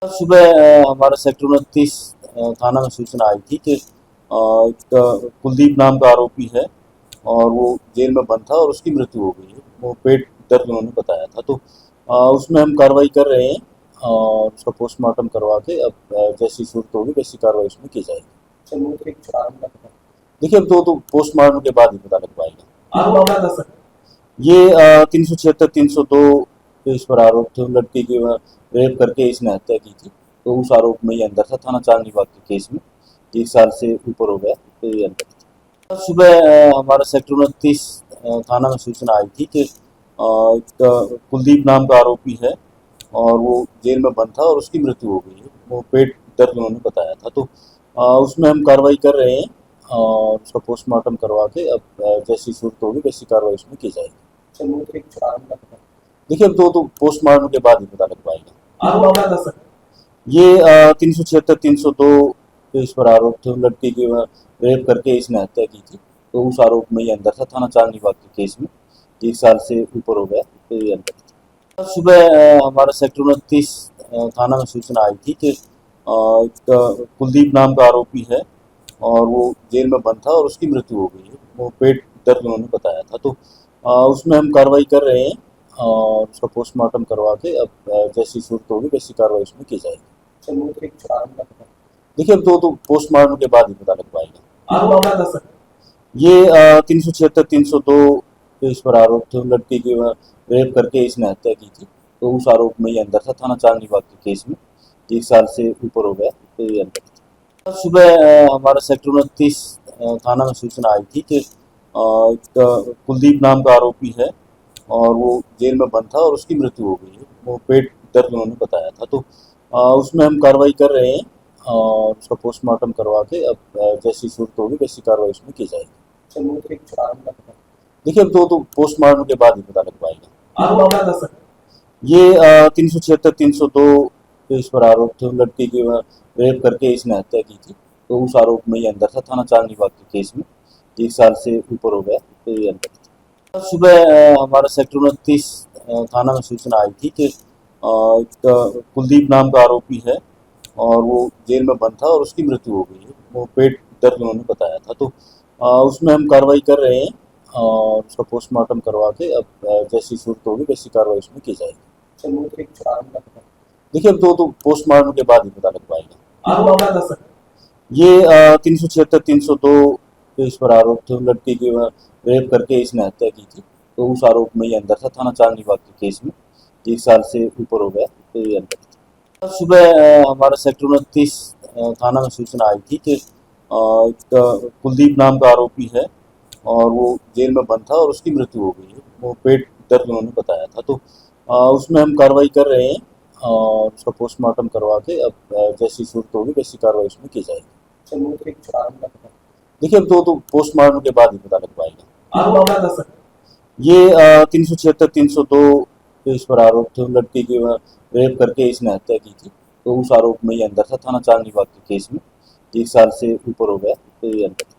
सुबह हमारे सेक्टर 29 थाना में सूचना आई थी कि एक कुलदीप नाम का आरोपी है और वो जेल में बंद था और उसकी मृत्यु हो गई है। वो पेट दर्द उन्होंने बताया था, तो उसमें हम कार्रवाई कर रहे हैं और उसका पोस्टमार्टम करवा के अब जैसी सूरत होगी वैसी कार्रवाई उसमें की जाएगी। सबूत के कुछ आरोप लग रहा है। देखिए, अब तो पोस्टमार्टम के बाद ही पता लग पाएगा। आरोप आप बता सकते ये 376 302 पे इस पर आरोप थे। लड़की की रेप करके इसने हत्या की थी, तो उस आरोप में ये अंदर था। थाना चांदनी बाग के केस में 1 साल से ऊपर हो गया, तो ये अंदर था। सुबह हमारे सेक्टर 29 थाना में सूचना आई थी कि एक कुलदीप नाम का आरोपी है और वो जेल में बंद था और उसकी मृत्यु हो गई है। वो पेट दर्द उन्होंने बताया था, तो उसमें हम कार्रवाई कर रहे हैं और उसका पोस्टमार्टम करवा के अब जैसी सूरत होगी वैसी कार्रवाई उसमें की जाएगी। सबूत के कुछ आरोप लग रहा है। देखिए, अब तो पोस्टमार्टम के बाद ही पता लग पाएगा। आरोप आप बता सकते ये 376 302 पे इस पर आरोप थे। लड़की की रेप करके इसने हत्या की थी, तो उस आरोप में ये अंदर था। थाना चांदनी बाग के केस में 1 साल से ऊपर हो गया, तो ये अंदर था। सुबह हमारे सेक्टर 29 थाना में सूचना आई थी कि एक कुलदीप नाम का आरोपी है और वो जेल में बंद था और उसकी मृत्यु हो गई है। वो पेट दर्द उन्होंने बताया था, तो उसमें हम कार्रवाई कर रहे हैं और उसका पोस्टमार्टम करवा के अब जैसी सूरत होगी वैसी कार्रवाई उसमें की जाएगी। सबूत के कुछ आरोप लग रहा है। देखिए, अब तो पोस्टमार्टम के बाद ही पता लग पाएगा। आरोप आप बता सकते ये 376 302 पे इस पर आरोप थे। लड़की की रेप करके इसने हत्या की थी, तो उस आरोप में ये अंदर था। थाना चांदनी बाग के केस में 1 साल से ऊपर हो गया, तो ये अंदर था। सुबह हमारे सेक्टर 29 थाना में सूचना आई थी कि एक कुलदीप नाम का आरोपी है और वो जेल में बंद था और उसकी मृत्यु हो गई है। वो पेट दर्द उन्होंने बताया था, तो उसमें हम कार्रवाई कर रहे हैं और उसका पोस्टमार्टम करवा के अब जैसी सूरत होगी वैसी कार्रवाई उसमें की जाएगी। सबूत के कुछ आरोप लग रहा है। देखिए, अब तो पोस्टमार्टम के बाद ही पता लग पाएगा। आरोप आप बता सकते ये 376 302 पे इस पर आरोप थे। लड़की की रेप करके इसने हत्या की थी, तो उस आरोप में ये अंदर था। थाना चांदनी बाग के केस में 1 साल से ऊपर हो गया, तो ये अंदर था। सुबह हमारे सेक्टर 29 थाना में सूचना आई थी कि एक कुलदीप नाम का आरोपी है और वो जेल में बंद था और उसकी मृत्यु हो गई है। वो पेट दर्द उन्होंने बताया था, तो उसमें हम कार्रवाई कर रहे हैं और उसका पोस्टमार्टम करवा के अब जैसी सूरत होगी वैसी कार्रवाई उसमें की जाएगी। सबूत के कुछ आरोप लग रहा है। देखिए, अब तो पोस्टमार्टम के बाद ही पता लग पाएगा। आरोप आप बता सकते ये 376 302 पे इस पर आरोप थे। लड़की की रेप करके इसने हत्या की थी, तो उस आरोप में ये अंदर था। थाना चांदनी बाग के केस में 1 साल से ऊपर हो गया, तो ये अंदर था। सुबह हमारे सेक्टर 29 थाना में सूचना आई थी कि एक कुलदीप नाम का आरोपी है और वो जेल में बंद था और उसकी मृत्यु हो गई है। वो पेट दर्द उन्होंने बताया था, तो उसमें हम कार्रवाई कर रहे हैं और उसका पोस्टमार्टम करवा के अब जैसी सूरत होगी वैसी कार्रवाई उसमें की जाएगी। सबूत के कुछ आरोप लग रहा है। देखिए, अब तो पोस्टमार्टम के बाद ही पता लग पाएगा। आरोप आप बता सकते ये 376 302 पे इस पर आरोप थे। लड़की की रेप करके इसने हत्या की थी, तो उस आरोप में ये अंदर था। थाना चांदनी बाग के केस में 1 साल से ऊपर हो गया, तो ये अंदर था।